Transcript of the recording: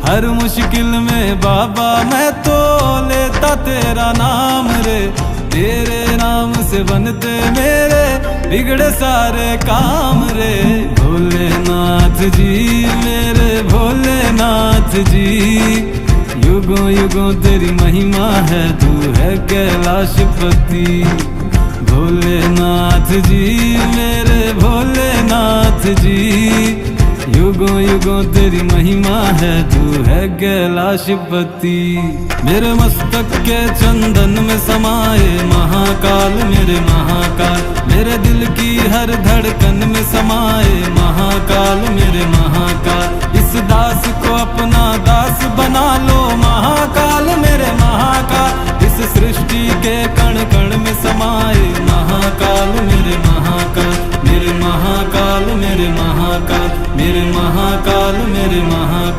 हर मुश्किल में बाबा मैं तो लेता तेरा नाम रे। तेरे नाम से बनते मेरे बिगड़े सारे काम रे। भोलेनाथ जी मेरे भोलेनाथ जी, युगों युगों तेरी महिमा है, तू है कैलाशपति। भोलेनाथ जी मेरे भोलेनाथ जी, युगों युगों तेरी महिमा है, तू है कैलाशपति। मेरे मस्तक के चंदन में समाए महाकाल मेरे महाकाल, मेरे दिल की हर धड़कन में समाए महाकाल मेरे महाकाल। इस दास को अपना दास बना लो महाकाल मेरे महाकाल। इस सृष्टि के कण कण में समाए महाकाल मेरे महाकाल, मेरे महाकाल मेरे महाकाल, मेरे महाकाल मेरे महाकाल।